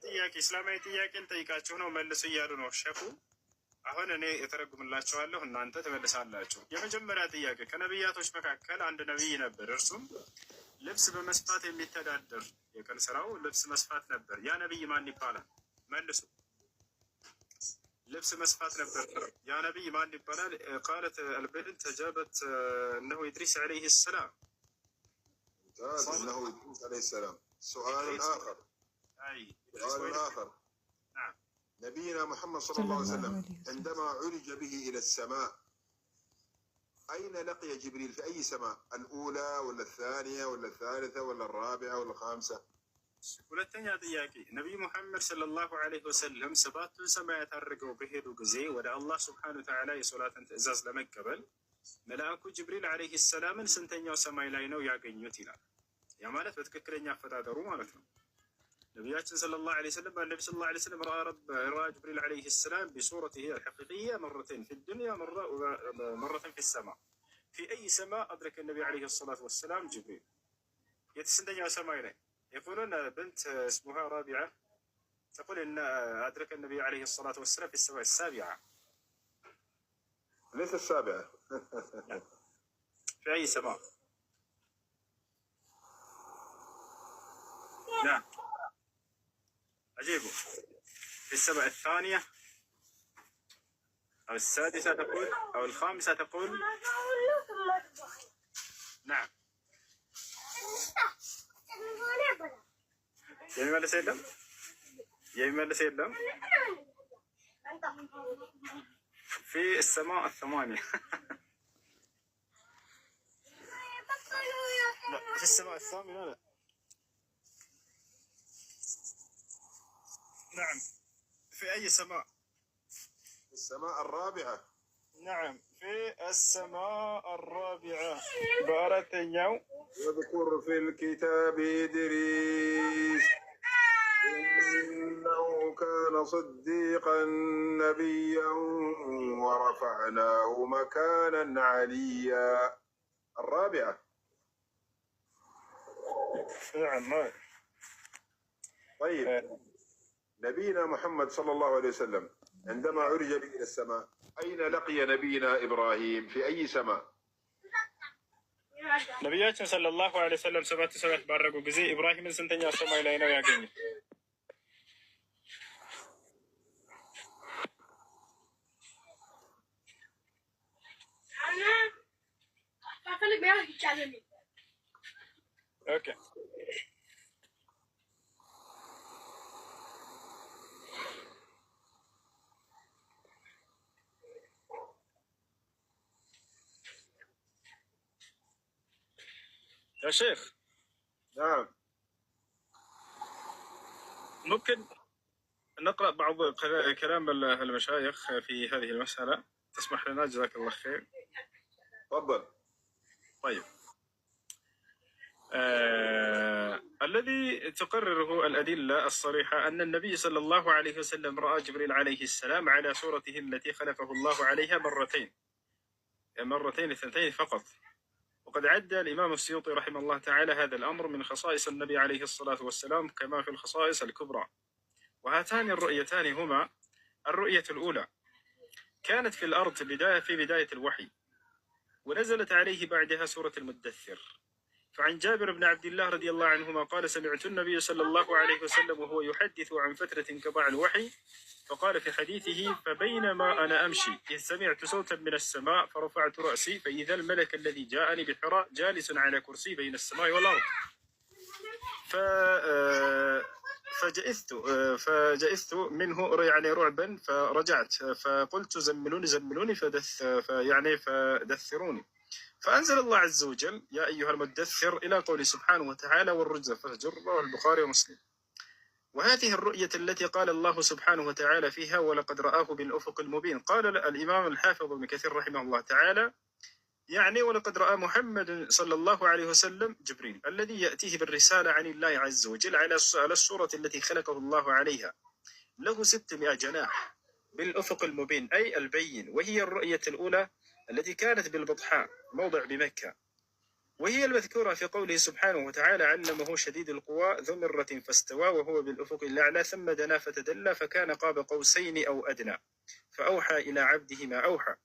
ጥያቄ እስላማዊ ጥያቄን ጠይቃችሁ ነው መልሱ እያሉ ነው ሸኹ። አሁን እኔ የተረጉምላችኋለሁ፣ እናንተ ትመልሳላችሁ። የመጀመሪያ ጥያቄ ከነቢያቶች መካከል አንድ ነቢይ ነበር። እርሱም ልብስ በመስፋት የሚተዳደር የቀን ስራው ልብስ መስፋት ነበር። ያ ነቢይ ማን ይባላል? መልሱ። ልብስ መስፋት ነበር። ያ ነቢይ ማን ይባላል? ቃለት አልበድን ተጃበት እነሁ ኢድሪስ ዓለይህ ሰላም። እነሁ ኢድሪስ ዓለይህ ሰላም። سؤال آخر. سؤال آخر. نعم. نبينا محمد صلى الله عليه وسلم عندما عرج به إلى السماء أين لقي جبريل؟ في أي سماء؟ الأولى ولا الثانية ولا الثالثة ولا الرابعة ولا الخامسة؟ ሁለተኛ ጥያቄ ነቢይ ሙሐመድ ሰለላሁ ዐለይሂ ወሰለም ሰባቱን ሰማያት አድርገው በሄዱ ጊዜ ወደ አላህ ስብሐነሁ ወተዓላ የሶላትን ትእዛዝ ለመቀበል መልአኩ ጅብሪል ዐለይሂ ሰላምን ስንተኛው ሰማይ ላይ ነው ያገኙት ይላል። ያ ማለት በትክክለኛ አፈጣጠሩ ማለት ነው። ነቢያችን ሰለላሁ ዐለይሂ ወሰለም ነቢ ሰለላሁ ዐለይሂ ወሰለም ረአ ጅብሪል ዐለይሂ ሰላም ቢሱረቲሂ አልሐቂቂያ መረተይን ፊ ዱንያ መረተን ፊ ሰማ ፊ አይ ሰማ አድረከ ነቢ ዐለይሂ ሰላቱ ወሰላም ጅብሪል የስንተኛው ሰማይ ላይ يقولون بنت اسمها رابعة تقول إن أدرك النبي عليه الصلاة والسلام في السماء السابعة. ليس السابعة. في أي سماء؟ نعم أجيبه. في السماء الثانية أو السادسة تقول أو الخامسة تقول. نعم. የሚመልስ የለም የሚመልስ የለም في السماء الثمانية. لا في السماء الثامنة لا. نعم في أي سماء؟ في السماء الرابعة. نعم في السماء الرابعة. بارتنيو واذكر في الكتاب إدريس إنه كان صديقا نبيا ورفعناه مكانا عليا. الرابعة. نعم. طيب نبينا محمد صلى الله عليه وسلم عندما عرج به إلى السماء أين لقي نبينا إبراهيم؟ في أي سماء؟ ነቢያችን ሰለላሁ ዐለይሂ ወሰለም ሰባት ሰማያት ባረጉ ጊዜ ኢብራሂምን ስንተኛ ሰማይ ላይ ነው ያገኙት? ኦኬ يا شيخ. نعم. ممكن نقرأ بعض كلام المشايخ في هذه المسألة؟ تسمح لنا جزاك الله خير. تفضل. طيب. الذي تقرره الأدلة الصريحة أن النبي صلى الله عليه وسلم رأى جبريل عليه السلام على صورته التي خلقه الله عليها مرتين اثنتين فقط. وقد عد الإمام السيوطي رحمه الله تعالى هذا الأمر من خصائص النبي عليه الصلاة والسلام كما في الخصائص الكبرى. وهاتان الرؤيتان هما الرؤية الأولى كانت في الأرض في بداية الوحي ونزلت عليه بعدها سورة المدثر. فعن جابر بن عبد الله رضي الله عنهما قال سمعت النبي صلى الله عليه وسلم وهو يحدث عن فترة انقطاع الوحي فقال في حديثه فبينما أنا أمشي إذ سمعت صوتا من السماء فرفعت رأسي فإذا الملك الذي جاءني بحراء جالس على كرسي بين السماء والأرض فجئست منه يعني رعبا فرجعت فقلت زملوني فدثروني فأنزل الله عز وجل يا أيها المدثر إلى قوله سبحانه وتعالى والرجز فاهجر. رواه البخاري ومسلم. وهذه الرؤية التي قال الله سبحانه وتعالى فيها ولقد رآه بالأفق المبين. قال الإمام الحافظ ابن كثير رحمه الله تعالى يعني ولقد رأى محمد صلى الله عليه وسلم جبريل الذي يأتيه بالرسالة عن الله عز وجل على الصورة التي خلقه الله عليها له 600 جناح بالأفق المبين أي البين. وهي الرؤية الأولى التي كانت بالبطحاء موضع بمكة وهي المذكورة في قوله سبحانه وتعالى: علمه شديد القوى ذو مرة فاستوى وهو بالأفق الأعلى ثم دنا فتدلى فكان قاب قوسين أو أدنى فأوحى إلى عبده ما أوحى.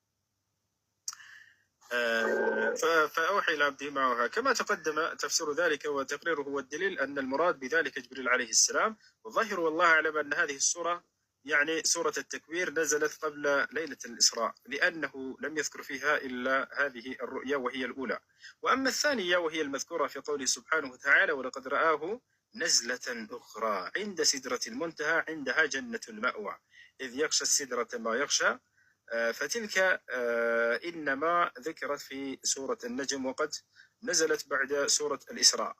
فأوحى إلى عبده ما أوحى. كما تقدم تفسير ذلك وتقريره والدليل أن المراد بذلك جبريل عليه السلام. والظاهر والله أعلم أن هذه السورة يعني سورة التكوير نزلت قبل ليلة الإسراء، لأنه لم يذكر فيها إلا هذه الرؤيا وهي الأولى. وأما الثانية وهي المذكورة في قوله سبحانه وتعالى: ولقد رآه نزلة أخرى عند سدرة المنتهى عندها جنة المأوى إذ يغشى السدرة ما يغشى. فتلك إنما ذكرت في سورة النجم وقد نزلت بعد سورة الإسراء.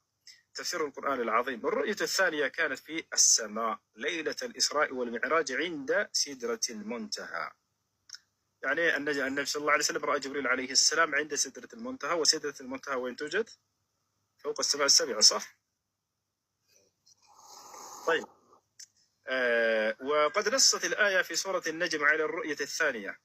تفسير القرآن العظيم. الرؤية الثانية كانت في السماء ليلة الإسراء والمعراج عند سدرة المنتهى. يعني النبي صلى الله عليه وسلم رأى جبريل عليه السلام عند سدرة المنتهى. وسدرة المنتهى وين توجد؟ فوق السماء السبعة، صح؟ طيب. وقد نصت الآية في سورة النجم على الرؤية الثانية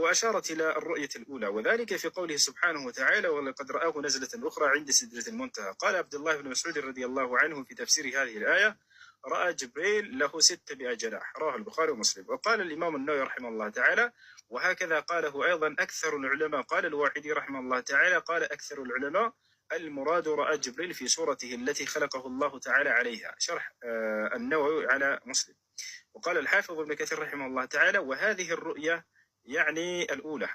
وأشارت إلى الرؤية الأولى، وذلك في قوله سبحانه وتعالى: ولقد رآه نزلة أخرى عند سدرة المنتهى. قال عبد الله بن مسعود رضي الله عنه في تفسير هذه الآية: رأى جبريل له 600 جناح، رواه البخاري ومسلم. وقال الإمام النووي رحمه الله تعالى: وهكذا قاله أيضا أكثر العلماء. قال الواحدي رحمه الله تعالى: قال أكثر العلماء المراد رأى جبريل في صورته التي خلقه الله تعالى عليها. شرح النووي على مسلم. وقال الحافظ ابن كثير رحمه الله تعالى: وهذه الرؤية يعني الأولى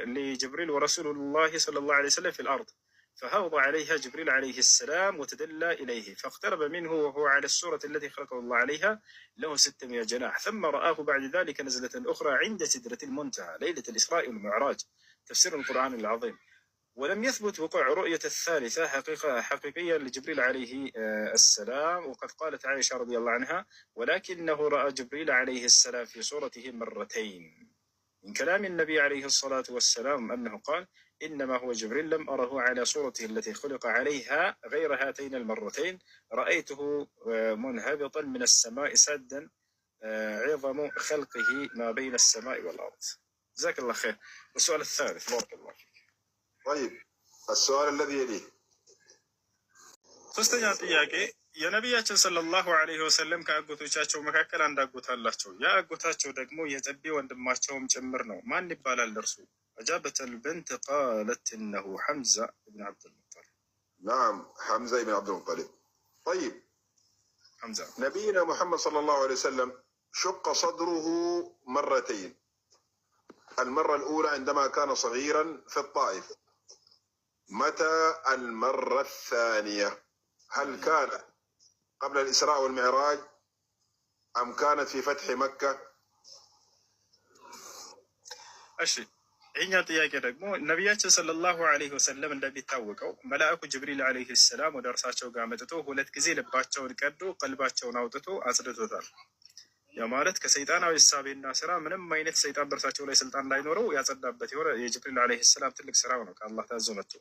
لجبريل ورسول الله صلى الله عليه وسلم في الأرض، فهوض عليها جبريل عليه السلام وتدلى إليه فاقترب منه وهو على الصورة التي خلقه الله عليها له 600 جناح. ثم رآه بعد ذلك نزلة أخرى عند سدرة المنتهى ليلة الإسراء والمعراج. تفسير القرآن العظيم. ولم يثبت وقوع رؤية الثالثة حقيقية لجبريل عليه السلام. وقد قالت عائشة رضي الله عنها: ولكنه رأى جبريل عليه السلام في صورته مرتين. من كلام النبي عليه الصلاة والسلام أنه قال: إنما هو جبريل لم أره على صورته التي خلق عليها غير هاتين المرتين، رأيته منهبطا من السماء سدا عظم خلقه ما بين السماء والأرض. جزاك الله خير. والسؤال الثالث بارك الله فيك. طيب السؤال الذي يليه ሶስተኛ ጥያቄ የነቢያችን ሰለላሁ ዐለይሂ ወሰለም ከአጎቶቻቸው መካከል አንድ አጎት አላቸው። ያ አጎታቸው ደግሞ የጠቤ ወንድማቸውም ጭምር ነው። ማን ይባላል እርሱ? أجابت البنت قالت إنه حمزة بن عبد المطلب. نعم حمزة بن عبد المطلب. طيب حمزة. نبينا محمد صلى الله عليه وسلم شق صدره مرتين. المرة الأولى عندما كان صغيرا في الطائف. متى المرة الثانية؟ هل كان قبل الإسراء والمعراج أم كانت في فتح مكة؟ أشي ይህኛው ጥያቄ ደግሞ ነቢያችን ሰለላሁ ዐለይሂ ወሰለም እንደሚታወቀው መልአኩ ጅብሪል ዐለይሂ ሰላም ወደ እርሳቸው ጋር መጥቶ 2 ጊዜ ልባቸውን ቀዶ ቀልባቸውን አውጥቶ አጽድቶታል። ያ ማለት ከሰይጣናዊ እሳቤና ስራ ምንም አይነት ሰይጣን በእርሳቸው ላይ ስልጣን እንዳይኖረው ያጸዳበት የሆነ የጅብሪል ዐለይሂ ሰላም ትልቅ ስራው ነው። ከአላህ ታዞ መጥቶ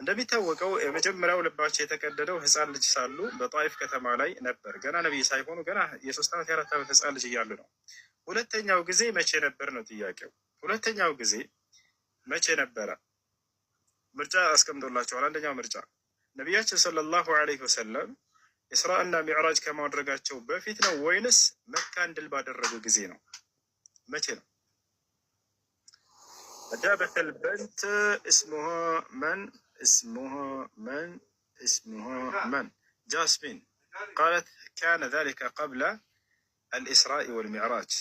እንደሚታወቀው የመጀመሪያው ልባቸው የተቀደደው ህፃን ልጅ ሳሉ በጣይፍ ከተማ ላይ ነበር። ገና ነቢይ ሳይሆኑ ገና የ3 ዓመት የ4 ዓመት ህፃን ልጅ እያሉ ነው። ሁለተኛው ጊዜ መቼ ነበር ነው ጥያቄው። ሁለተኛው ጊዜ መቼ ነበረ? ምርጫ አስቀምጦላቸዋል። አንደኛው ምርጫ ነቢያችን ሰለላሁ ዐለይሂ ወሰለም ኢስራ እና ሚዕራጅ ከማድረጋቸው በፊት ነው ወይንስ መካን ድል ባደረጉ ጊዜ ነው? መቼ ነው? أجابت البنت اسمها من جاسمين قالت كان ذلك قبل الإسراء والمعراج.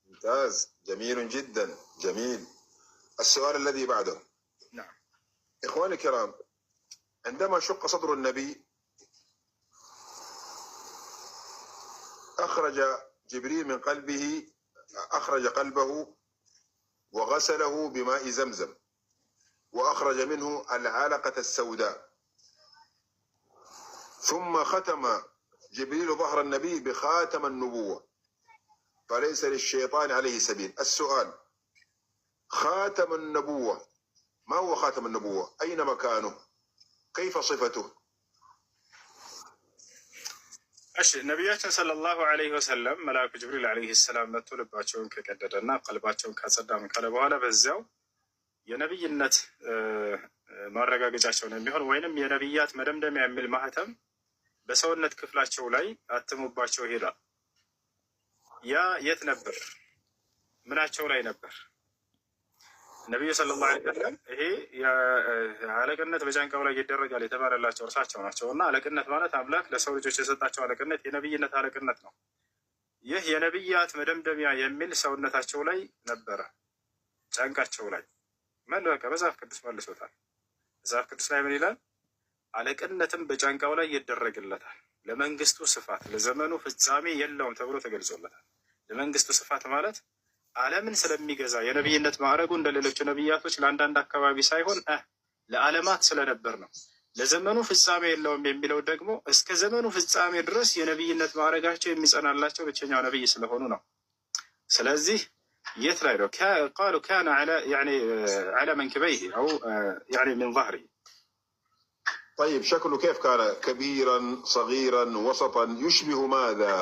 ممتاز جميل جدا جميل. السؤال الذي بعده. نعم إخواني الكرام، عندما شق صدر النبي أخرج جبريل من قلبه، أخرج قلبه وغسله بماء زمزم وأخرج منه العلقة السوداء، ثم ختم جبريل ظهر النبي بخاتم النبوة، فليس للشيطان عليه سبيل. السؤال: خاتم النبوة ما هو خاتم النبوة؟ أين مكانه؟ كيف صفته؟ እሺ ነቢያችን ሰለላሁ ዐለይሂ ወሰለም መልአኩ ጅብሪል ዐለይሂ ሰላም መጥቶ ልባቸውን ከቀደደና ቀልባቸውን ካጸዳ ካለ በኋላ በዚያው የነብይነት ማረጋገጫቸው ነው የሚሆን። ወይንም የነቢያት መደምደሚያ የሚል ማህተም በሰውነት ክፍላቸው ላይ አትሙባቸው ይሄዳል። ያ የት ነበር? ምናቸው ላይ ነበር? ነቢዩ ሰለላሁ ዐለይሂ ወሰለም ይሄ አለቅነት በጫንቃው ላይ ይደረጋል የተባለላቸው እርሳቸው ናቸው። እና አለቅነት ማለት አምላክ ለሰው ልጆች የሰጣቸው አለቅነት የነቢይነት አለቅነት ነው። ይህ የነቢያት መደምደሚያ የሚል ሰውነታቸው ላይ ነበረ፣ ጫንቃቸው ላይ በቃ መጽሐፍ ቅዱስ መልሶታል። መጽሐፍ ቅዱስ ላይ ምን ይላል? አለቅነትም በጫንቃው ላይ ይደረግለታል፣ ለመንግስቱ ስፋት ለዘመኑ ፍጻሜ የለውም ተብሎ ተገልጾለታል። ለመንግስቱ ስፋት ማለት ዓለምን ስለሚገዛ የነቢይነት ማዕረጉ እንደ ሌሎቹ ነቢያቶች ለአንዳንድ አካባቢ ሳይሆን ለዓለማት ስለነበር ነው። ለዘመኑ ፍጻሜ የለውም የሚለው ደግሞ እስከ ዘመኑ ፍጻሜ ድረስ የነቢይነት ማዕረጋቸው የሚጸናላቸው ብቸኛው ነቢይ ስለሆኑ ነው። ስለዚህ የት ላይ ነው? ቃሉ ካነ ዐላ መንኪበይሂ አው ሚን ظهሪሂ። طيب شكله كيف كان؟ كبيرا صغيرا وسطا يشبه ماذا؟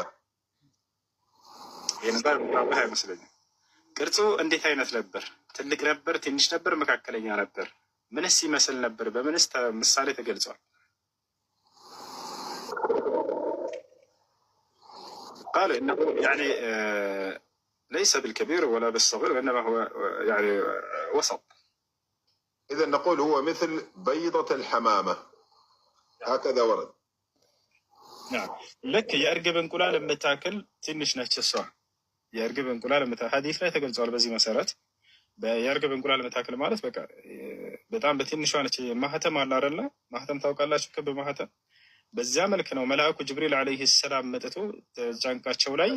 ይሄን አይመስለኝም። ቅርጹ እንዴት አይነት ነበር? ትልቅ ነበር? ትንሽ ነበር? መካከለኛ ነበር? ምንስ ይመስል ነበር? በምንስ ምሳሌ ተገልጿል? ቃል እነሁ ليس بالكبير ولا بالصغير وإنما هو وسط. إذا نقول هو مثل بيضة الحمامة هكذا ورد. نعم لك يا أرجب انقلال متاكل تنش نفس የእርግብ እንቁላል ሐዲስ ላይ ተገልጿል። በዚህ መሰረት የእርግብ እንቁላል መታከል ማለት በቃ በጣም በትንሿ ነች። ማህተም አለ አይደለ? ማህተም ታውቃላችሁ? ክብ ማህተም። በዚያ መልክ ነው መልአኩ ጅብሪል ዓለይሂ ሰላም መጥቶ ጫንቃቸው ላይ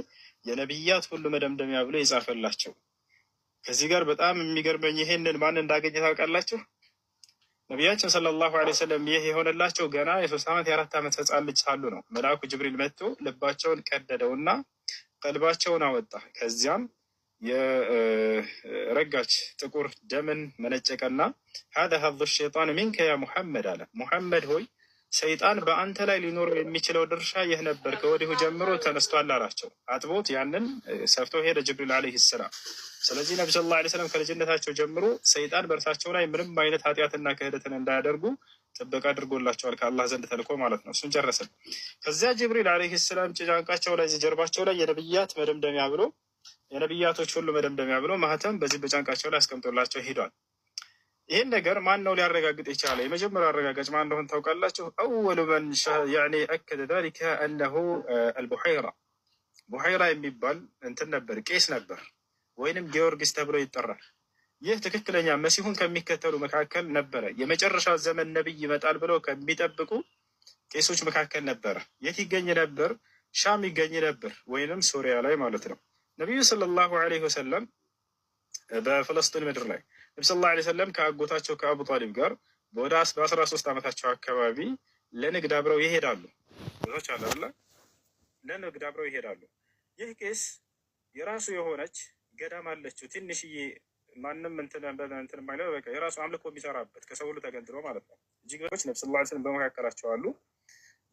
የነቢያት ሁሉ መደምደሚያ ብሎ የጻፈላቸው። ከዚህ ጋር በጣም የሚገርመኝ ይሄንን ማን እንዳገኘ ታውቃላችሁ? ነቢያችን ሰለላሁ ዐለይሂ ወሰለም ይህ የሆነላቸው ገና የ3 ዓመት የ4 ዓመት ህፃን ልጅ ሳሉ ነው። መልአኩ ጅብሪል መጥቶ ልባቸውን ቀደደውና ቀልባቸውን አወጣ። ከዚያም የረጋች ጥቁር ደምን መነጨቀና ሀዛ ሀዙ ሸይጣን ሚንከ ያ ሙሐመድ አለ። ሙሐመድ ሆይ ሰይጣን በአንተ ላይ ሊኖረው የሚችለው ድርሻ ይህ ነበር፣ ከወዲሁ ጀምሮ ተነስቷል አላቸው። አጥቦት ያንን ሰፍቶ ሄደ ጅብሪል ዓለይሂ ሰላም። ስለዚህ ነቢ ሰለላሁ ዐለይሂ ወሰለም ከልጅነታቸው ጀምሮ ሰይጣን በእርሳቸው ላይ ምንም አይነት ኃጢአትና ክህደትን እንዳያደርጉ ጥበቃ አድርጎላቸዋል ከአላህ ዘንድ ተልኮ ማለት ነው። እሱን ጨረስን። ከዚያ ጅብሪል ዓለይሂ ሰላም ጫንቃቸው ላይ ጀርባቸው ላይ የነብያት መደምደሚያ ብሎ የነብያቶች ሁሉ መደምደሚያ ብሎ ማህተም በዚህ በጫንቃቸው ላይ አስቀምጦላቸው ሄዷል። ይህን ነገር ማን ነው ሊያረጋግጥ የቻለ? የመጀመሪያው አረጋጋጭ ማን እንደሆነ ታውቃላችሁ? አወሉ መን አከደ ዛሊከ አነሁ አልቡሐይራ። ቡሐይራ የሚባል እንትን ነበር፣ ቄስ ነበር፣ ወይንም ጊዮርጊስ ተብሎ ይጠራል። ይህ ትክክለኛ መሲሁን ከሚከተሉ መካከል ነበረ። የመጨረሻ ዘመን ነቢይ ይመጣል ብለው ከሚጠብቁ ቄሶች መካከል ነበረ። የት ይገኝ ነበር? ሻም ይገኝ ነበር፣ ወይንም ሱሪያ ላይ ማለት ነው። ነቢዩ ሰለላሁ ዐለይሂ ወሰለም በፍልስጤን ምድር ላይ ነቢ ሰለላሁ ዐለይሂ ወሰለም ከአጎታቸው ከአቡ ጣሊብ ጋር በ13 ዓመታቸው አካባቢ ለንግድ አብረው ይሄዳሉ። ብዙዎች አለ ለንግድ አብረው ይሄዳሉ። ይህ ቄስ የራሱ የሆነች ገዳም አለችው፣ ትንሽዬ ማንም እንትን ማይለው በቃ የራሱ አምልኮ የሚሰራበት ከሰው ሁሉ ተገንጥሎ ማለት ነው። እጅግ ብዙዎች ነቢ ሰለላሁ ዐለይሂ ወሰለም በመካከላቸው አሉ።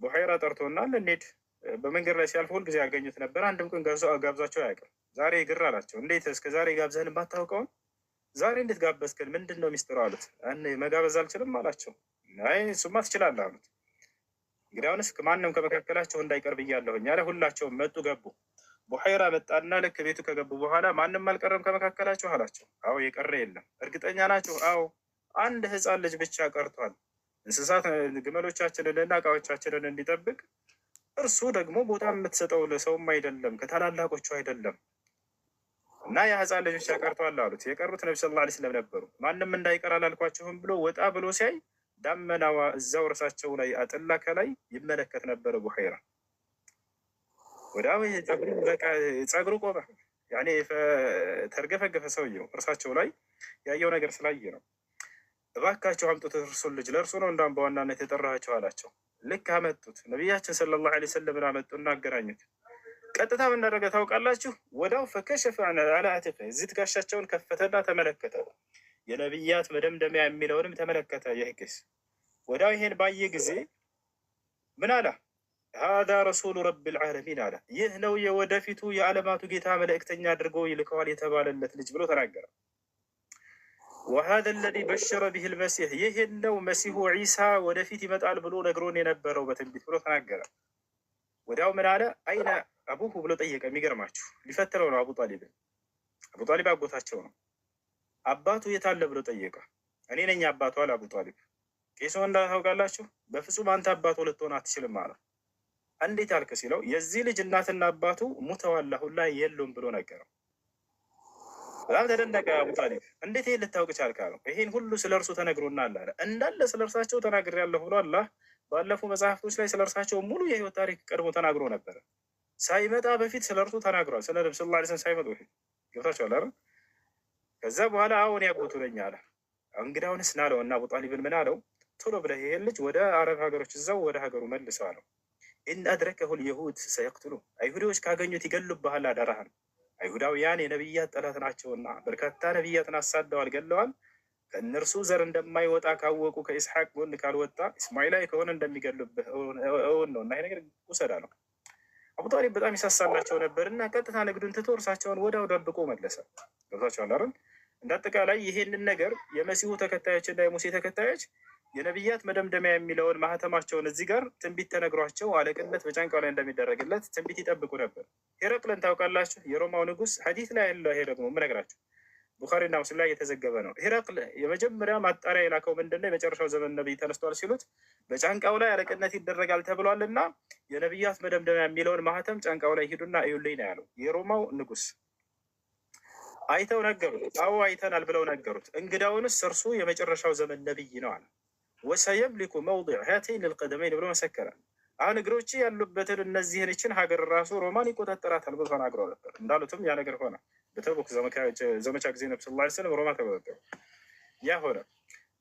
ቡሐይራ ጠርቶና እንሂድ። በመንገድ ላይ ሲያልፍ ሁል ጊዜ ያገኙት ነበር። አንድም ቀን ጋብዛቸው አያውቅም። ዛሬ ግር አላቸው። እንዴት እስከ ዛሬ ጋብዘህን ባታውቀውን ዛሬ እንዴት ጋበዝከን? ምንድን ነው ሚስጥሩ አሉት። መጋበዝ አልችልም አላቸው። አይ እሱማ ትችላለህ አሉት። እንግዲህ አሁንስ ማንም ከመካከላቸው እንዳይቀር ብያለሁኝ አለ። ሁላቸውም መጡ፣ ገቡ። ቡሐይራ መጣና ልክ ቤቱ ከገቡ በኋላ ማንም አልቀረም ከመካከላቸው አላቸው። አዎ የቀረ የለም። እርግጠኛ ናቸው? አዎ አንድ ህፃን ልጅ ብቻ ቀርቷል፣ እንስሳት ግመሎቻችንን እና እቃዎቻችንን እንዲጠብቅ። እርሱ ደግሞ ቦታ የምትሰጠው ለሰውም አይደለም ከታላላቆቹ አይደለም እና የህፃን ልጅ ብቻ ቀርቷል አሉት። የቀሩት ነቢ ሰለላሁ ዐለይሂ ወሰለም ነበሩ። ማንም እንዳይቀር አላልኳችሁም ብሎ ወጣ ብሎ ሲያይ ዳመናዋ እዛው እርሳቸው ላይ አጥላ ከላይ ይመለከት ነበረ ቡሐይራ። ወዲያው ጸጉሩ ቆመ። ያኔ ተርገፈገፈ ሰውየው እርሳቸው ላይ ያየው ነገር ስላየ ነው። እባካቸው አምጡት እርሱን ልጅ፣ ለእርሱ ነው እንዳም በዋናነት የጠራኋቸው አላቸው። ልክ አመጡት። ነቢያችን ሰለላሁ ዐለይሂ ወሰለም አመጡና አገናኙት። ቀጥታ ምን እንዳደረገ ታውቃላችሁ? ወዲያው ፈከሸፈ ዐላ አቲቂሂ፣ እዚህ ትከሻቸውን ከፈተና ተመለከተ። የነቢያት መደምደሚያ የሚለውንም ተመለከተ። ይህ ቄስ ወዲያው ይሄን ባየ ጊዜ ምን አለ? ሀዛ ረሱሉ ረቢል ዓለሚን አለ። ይህ ነው የወደፊቱ የዓለማቱ ጌታ መልእክተኛ አድርጎ ይልከዋል የተባለለት ልጅ ብሎ ተናገረ። وهذا الذي بشر به المسيح يهنو مسيح عيسى ودفيت يمطال ብሎ ነግሮን የነበረው በትንቢት ብሎ ተናገረ። ወዲያው ምን አለ? አይነ አቡሁ ብሎ ጠየቀ። የሚገርማችሁ ሊፈትረው ነው። አቡ ጣሊብ አጎታቸው ነው። አባቱ የት አለ ብሎ ጠየቀ። እኔ ነኝ አባቱ አለ አቡ ጣሊብ። ቄሶ እንዳታውቃላችሁ በፍጹም አንተ አባቱ ልትሆን አትችልም አለ። እንዴት አልክ ሲለው የዚህ ልጅ እናትና አባቱ ሙተዋል አሁን ላይ የሉም ብሎ ነገረው። በጣም ተደነቀ አቡ ጣሊብ። እንዴት ይሄን ልታውቅ ቻልክ አለው። ይሄን ሁሉ ስለ እርሱ ተነግሮናል አለ። እንዳለ ስለ እርሳቸው ተናግሬያለሁ ብሎ አላህ ባለፉ መጽሐፍቶች ላይ ስለ እርሳቸው ሙሉ የህይወት ታሪክ ቀድሞ ተናግሮ ነበረ። ሳይመጣ በፊት ስለ እርሱ ተናግሯል። ስለ ነብዩ ሰለላሁ ዐለይሂ ወሰለም ሳይመጡ በፊት ገብታችኋል አይደል? ከዛ በኋላ አሁን ያጎቱ ነኝ አለ። እንግዳውንስ ናለው እና አቡ ጣሊብን ምን አለው? ቶሎ ብለህ ይሄን ልጅ ወደ አረብ ሀገሮች እዛው ወደ ሀገሩ መልሰው አለው። ኢን አድረከሁ ልየሁድ ሰየቅትሉ፣ አይሁዶች ካገኙት ይገሉብሃል፣ አደራህን። አይሁዳውያን የነቢያት ጠላት ናቸውና በርካታ ነቢያትን አሳደዋል፣ ገለዋል። ከእነርሱ ዘር እንደማይወጣ ካወቁ ከኢስሐቅ ጎን ካልወጣ እስማኤላዊ ከሆነ እንደሚገሉብህ እውን ነው እና ይሄ ነገር ውሰዳ ነው። አቡ ጣሊብ በጣም ይሳሳላቸው ነበር እና ቀጥታ ንግዱን ትቶ እርሳቸውን ወዲያው ደብቆ መለሰ። ገብታችኋል አይደል? እንዳጠቃላይ ይሄንን ነገር የመሲሁ ተከታዮች እና የሙሴ ተከታዮች የነቢያት መደምደሚያ የሚለውን ማህተማቸውን እዚህ ጋር ትንቢት ተነግሯቸው አለቅነት በጫንቃው ላይ እንደሚደረግለት ትንቢት ይጠብቁ ነበር። ሄረቅልን ታውቃላችሁ? የሮማው ንጉስ ሐዲስ ላይ ያለው ይሄ ደግሞ የምነግራችሁ ቡኻሪና ሙስሊም ላይ የተዘገበ ነው። ሄረቅል የመጀመሪያ ማጣሪያ የላከው ምንድነው? የመጨረሻው ዘመን ነቢይ ተነስቷል ሲሉት በጫንቃው ላይ አለቅነት ይደረጋል ተብሏል እና የነቢያት መደምደሚያ የሚለውን ማህተም ጫንቃው ላይ ሂዱና እዩልኝ ነው ያለው የሮማው ንጉስ። አይተው ነገሩት። አዎ አይተናል ብለው ነገሩት። እንግዳውንስ እርሱ የመጨረሻው ዘመን ነቢይ ነው አለ። ወሰየምሊኩ መውዲዕ ሃተይን ልቀደመይን ብሎ መሰከረ። አሁን እግሮች ያሉበትን እነዚህን ይችን ሀገር ራሱ ሮማን ይቆጣጠራታል ብሎ ተናግሮ ነበር። እንዳሉትም ያ ነገር ሆነ። በተቡክ ዘመቻ ጊዜ ነብዩ ሰለላሁ ዐለይሂ ወሰለም ሮማ ተቆጣጠሩ። ያ ሆነ።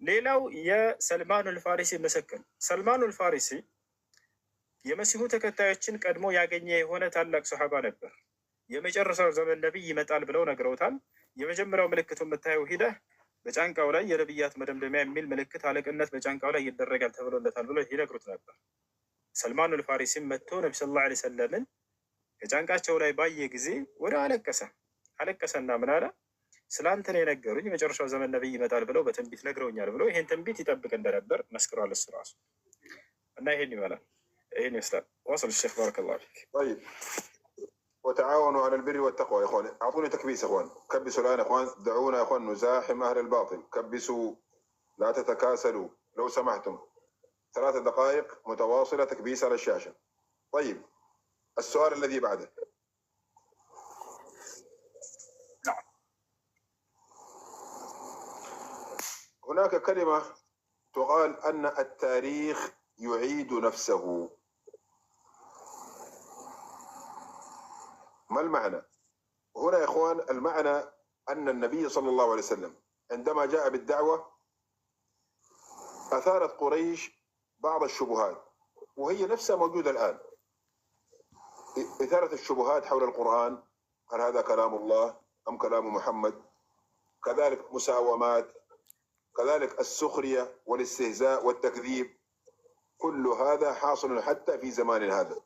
ሌላው የሰልማኑ ልፋሪሲ ምስክር። ሰልማኑ ልፋሪሲ የመሲሁ ተከታዮችን ቀድሞ ያገኘ የሆነ ታላቅ ሰሃባ ነበር። የመጨረሻው ዘመን ነቢይ ይመጣል ብለው ነግረውታል። የመጀመሪያው ምልክቱ የምታየው ሂደህ በጫንቃው ላይ የነቢያት መደምደሚያ የሚል ምልክት አለቅነት በጫንቃው ላይ ይደረጋል ተብሎለታል ብለው ይነግሩት ነበር። ሰልማኑ ልፋሪሲም መጥቶ ነቢ ሰለላሁ ዐለይሂ ወሰለምን ከጫንቃቸው ላይ ባየ ጊዜ ወደ አለቀሰና ምን አለ? ስለ አንተ ነው የነገሩኝ የመጨረሻው ዘመን ነቢይ ይመጣል ብለው በትንቢት ነግረውኛል ብሎ ይሄን ትንቢት ይጠብቅ እንደነበር መስክሯል እሱ ራሱ እና ይሄን ይበላል። ይሄን ይመስላል። ዋصل الشيخ بارك الله فيك. طيب وتعاونوا على البر والتقوى يا اخوان. اعطوني تكبيس يا اخوان. كبسوا الان يا اخوان. دعونا يا اخوان نزاحم اهل الباطل. كبسوا لا تتكاسلوا لو سمحتم. 3 دقائق متواصلة تكبيس على الشاشة. طيب السؤال الذي بعده. نعم. هناك كلمة تقال أن التاريخ يعيد نفسه. ما المعنى؟ هنا يا إخوان المعنى أن النبي صلى الله عليه وسلم عندما جاء بالدعوة أثارت قريش بعض الشبهات وهي نفسها موجودة الآن. إثارة الشبهات حول القرآن، هل هذا كلام الله أم كلام محمد؟ كذلك مساومات، كذلك السخرية والاستهزاء والتكذيب، كل هذا حاصل حتى في زمان هذا.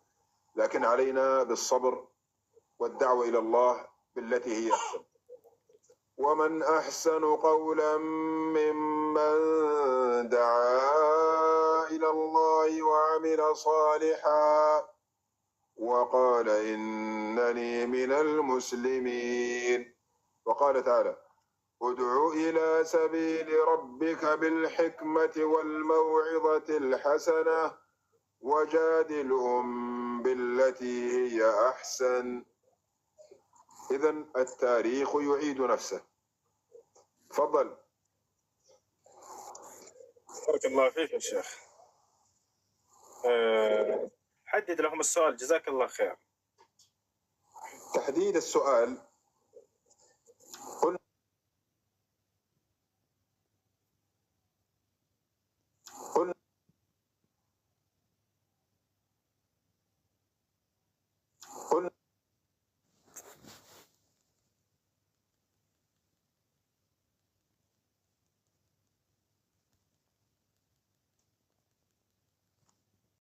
لكن علينا بالصبر والدعوة إلى الله بالتي هي أحسن. ومن أحسن قولا ممن دعا إلى الله وعمل صالحا وقال إنني من المسلمين. وقال تعالى ادع إلى سبيل ربك بالحكمة والموعظة الحسنة وجادلهم بالتي هي أحسن. إذن التاريخ يعيد نفسه. تفضل. بارك الله فيك يا شيخ. حدد لهم السؤال جزاك الله خير. تحديد السؤال